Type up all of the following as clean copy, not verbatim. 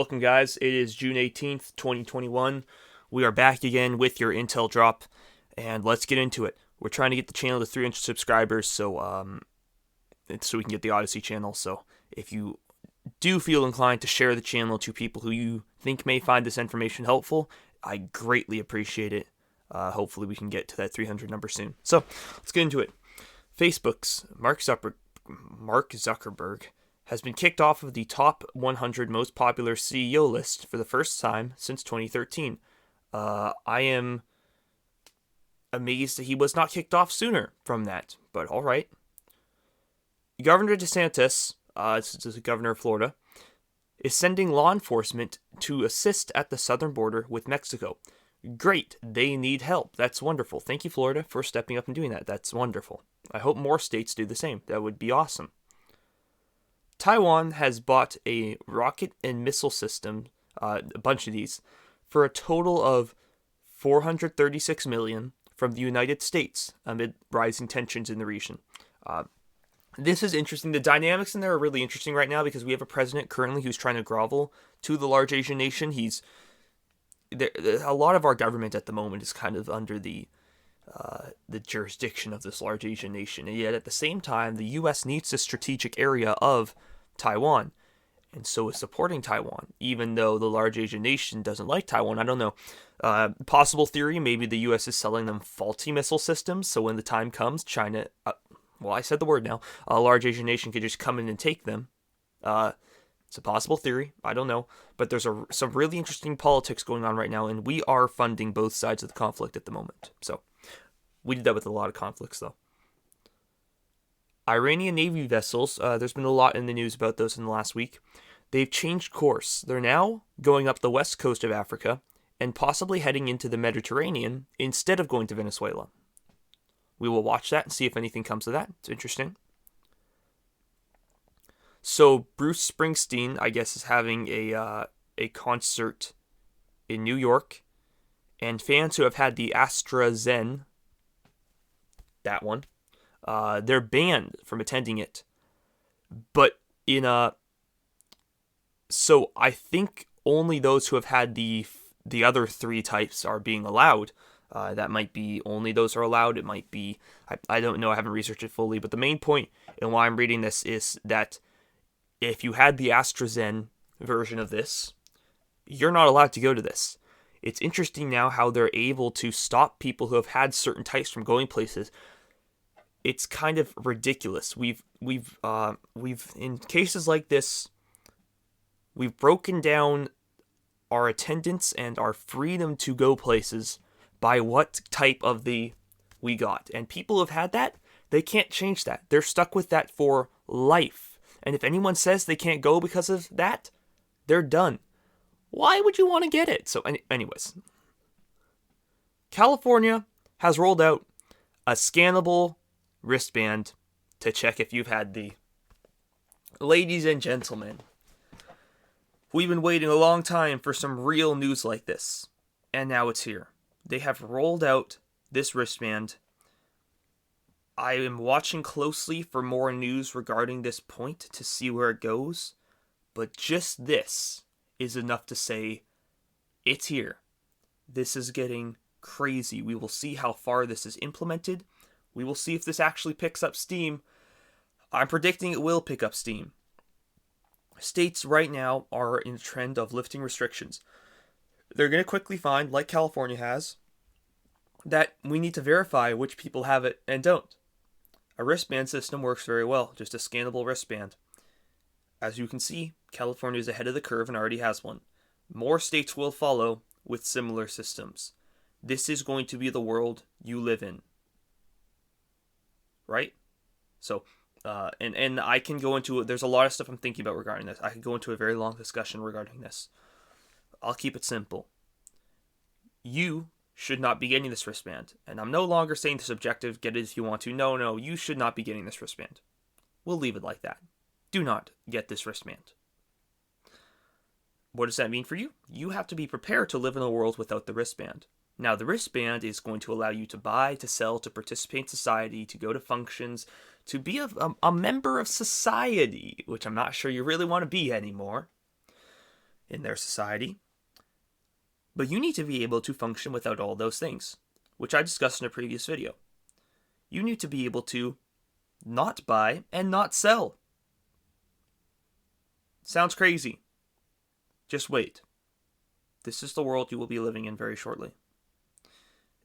Welcome, guys. It is June 18th, 2021. We are back again with your Intel Drop, and let's get into it. We're trying to get the channel to 300 subscribers, so we can get the Odyssey channel. So if you do feel inclined to share the channel to people who you think may find this information helpful, I greatly appreciate it. Hopefully we can get to that 300 number soon. So let's get into it. Facebook's Mark Zuckerberg has been kicked off of the top 100 most popular CEO list for the first time since 2013. I am amazed that he was not kicked off sooner from that, but all right. Governor DeSantis, this is the governor of Florida, is sending law enforcement to assist at the southern border with Mexico. Great, they need help. That's wonderful. Thank you, Florida, for stepping up and doing that. That's wonderful. I hope more states do the same. That would be awesome. Taiwan has bought a rocket and missile system, a bunch of these, for a total of $436 million from the United States amid rising tensions in the region. This is interesting. The dynamics in there are really interesting right now because we have a president currently who's trying to grovel to the large Asian nation. A lot of our government at the moment is kind of under the jurisdiction of this large Asian nation, and yet at the same time, the U.S. needs the strategic area of Taiwan, and so is supporting Taiwan, even though the large Asian nation doesn't like Taiwan. I don't know. Possible theory, maybe the U.S. is selling them faulty missile systems, so when the time comes, China, I said the word now, a large Asian nation could just come in and take them. It's a possible theory. I don't know. But there's some really interesting politics going on right now, and we are funding both sides of the conflict at the moment. So we did that with a lot of conflicts, though. Iranian Navy vessels, there's been a lot in the news about those in the last week. They've changed course. They're now going up the west coast of Africa and possibly heading into the Mediterranean instead of going to Venezuela. We will watch that and see if anything comes of that. It's interesting. So Bruce Springsteen, I guess, is having a concert in New York, and fans who have had the AstraZeneca, that one, they're banned from attending it. But so I think only those who have had the other three types are being allowed. That might be only those are allowed. It might be, I don't know, I haven't researched it fully. But the main point in why I'm reading this is that if you had the AstraZeneca version of this, you're not allowed to go to this. It's interesting now how they're able to stop people who have had certain types from going places. It's kind of ridiculous. We've in cases like this, we've broken down our attendance and our freedom to go places by what type of we got. And people who have had that, they can't change that. They're stuck with that for life. And if anyone says they can't go because of that, they're done. Why would you want to get it? So anyways, California has rolled out a scannable wristband to check if you've had the. Ladies and gentlemen, we've been waiting a long time for some real news like this, and now it's here. They have rolled out this wristband. I am watching closely for more news regarding this point to see where it goes, but just this is enough to say it's here. This is getting crazy. We will see how far this is implemented. We will see if this actually picks up steam. I'm predicting it will pick up steam. States right now are in a trend of lifting restrictions. They're going to quickly find, like California has, that we need to verify which people have it and don't. A wristband system works very well, just a scannable wristband. As you can see, California is ahead of the curve and already has one. More states will follow with similar systems. This is going to be the world you live in. Right? So, and I can go into, there's a lot of stuff I'm thinking about regarding this. I could go into a very long discussion regarding this. I'll keep it simple. You should not be getting this wristband. And I'm no longer saying this objective, get it if you want to. No, you should not be getting this wristband. We'll leave it like that. Do not get this wristband. What does that mean for you? You have to be prepared to live in a world without the wristband. Now, the wristband is going to allow you to buy, to sell, to participate in society, to go to functions, to be a member of society, which I'm not sure you really want to be anymore. in their society. But you need to be able to function without all those things, which I discussed in a previous video. You need to be able to not buy and not sell. Sounds crazy. Just wait. This is the world you will be living in very shortly.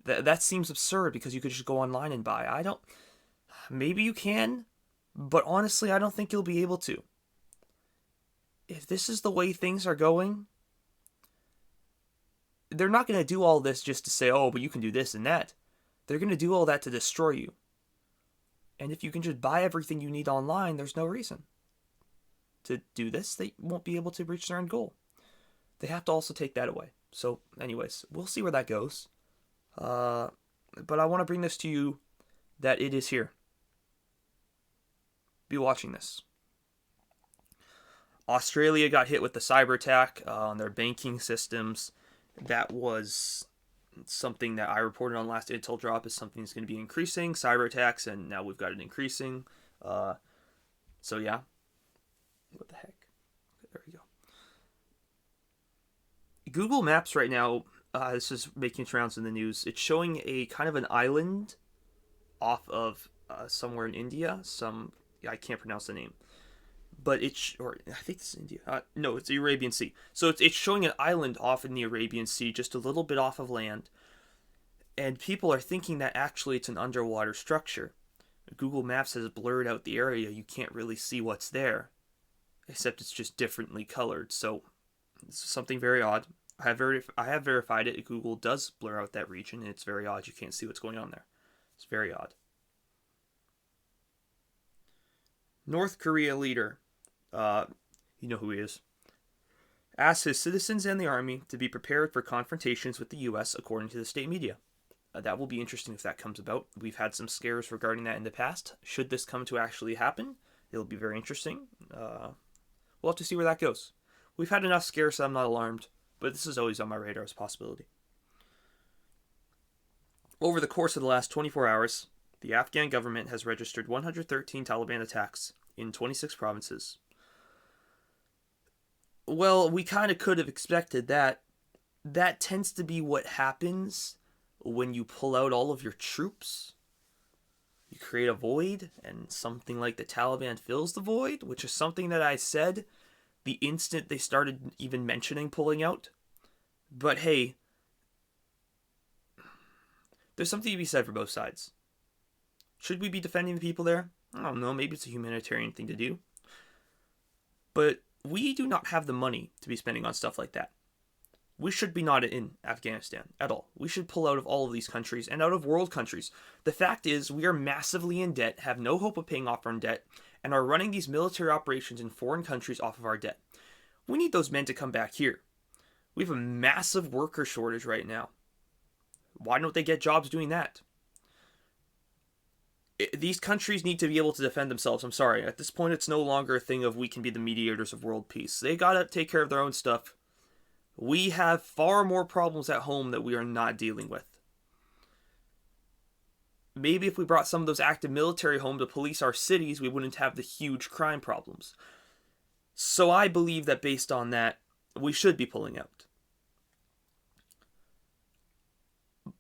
That seems absurd because you could just go online and buy. Maybe you can, but honestly, I don't think you'll be able to. If this is the way things are going, they're not going to do all this just to say, oh, but you can do this and that. They're going to do all that to destroy you. And if you can just buy everything you need online, there's no reason to do this. They won't be able to reach their end goal. They have to also take that away. So, anyways, we'll see where that goes. But I want to bring this to you that it is here. Be watching this. Australia got hit with the cyber attack on their banking systems. That was something that I reported on last Intel Drop is something that's going to be increasing, cyber attacks, and now we've got it increasing. So yeah. What the heck? There we go. Google Maps right now, this is making its rounds in the news. It's showing a kind of an island off of somewhere in India. I can't pronounce the name. But I think this is India. No, it's the Arabian Sea. So it's showing an island off in the Arabian Sea, just a little bit off of land. And people are thinking that actually it's an underwater structure. Google Maps has blurred out the area. You can't really see what's there, except it's just differently colored. So it's something very odd. I have verified it. Google does blur out that region, and it's very odd. You can't see what's going on there. It's very odd. North Korea leader, you know who he is, asked his citizens and the army to be prepared for confrontations with the U.S. according to the state media. That will be interesting if that comes about. We've had some scares regarding that in the past. Should this come to actually happen, it'll be very interesting. We'll have to see where that goes. We've had enough scares, so I'm not alarmed, but this is always on my radar as a possibility. Over the course of the last 24 hours, the Afghan government has registered 113 Taliban attacks in 26 provinces. Well, we kind of could have expected that. That tends to be what happens when you pull out all of your troops. You create a void, and something like the Taliban fills the void, which is something that I said the instant they started even mentioning pulling out. But hey, there's something to be said for both sides. Should we be defending the people there? I don't know, maybe it's a humanitarian thing to do. But we do not have the money to be spending on stuff like that. We should be not in Afghanistan at all. We should pull out of all of these countries and out of world countries. The fact is, we are massively in debt, have no hope of paying off our debt, and are running these military operations in foreign countries off of our debt. We need those men to come back here. We have a massive worker shortage right now. Why don't they get jobs doing that? These countries need to be able to defend themselves. I'm sorry. At this point, it's no longer a thing of we can be the mediators of world peace. They gotta take care of their own stuff. We have far more problems at home that we are not dealing with. Maybe if we brought some of those active military home to police our cities, we wouldn't have the huge crime problems. So I believe that based on that, we should be pulling out.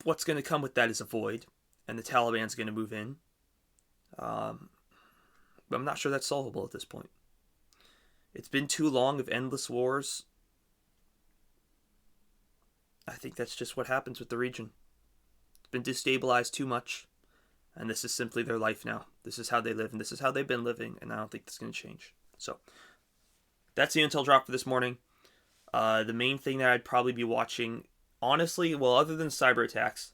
What's going to come with that is a void, and the Taliban's going to move in. But I'm not sure that's solvable at this point. It's been too long of endless wars. I think that's just what happens with the region. It's been destabilized too much, and this is simply their life now. This is how they live, and this is how they've been living, and I don't think that's going to change. So, that's the Intel Drop for this morning. The main thing that I'd probably be watching, honestly, well, other than cyber attacks,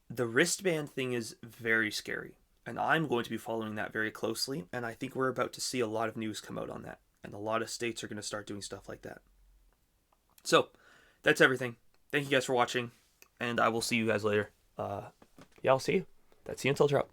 the wristband thing is very scary. And I'm going to be following that very closely, and I think we're about to see a lot of news come out on that. And a lot of states are going to start doing stuff like that. So, that's everything. Thank you guys for watching, and I will see you guys later. I'll see you. That's the Intel Drop.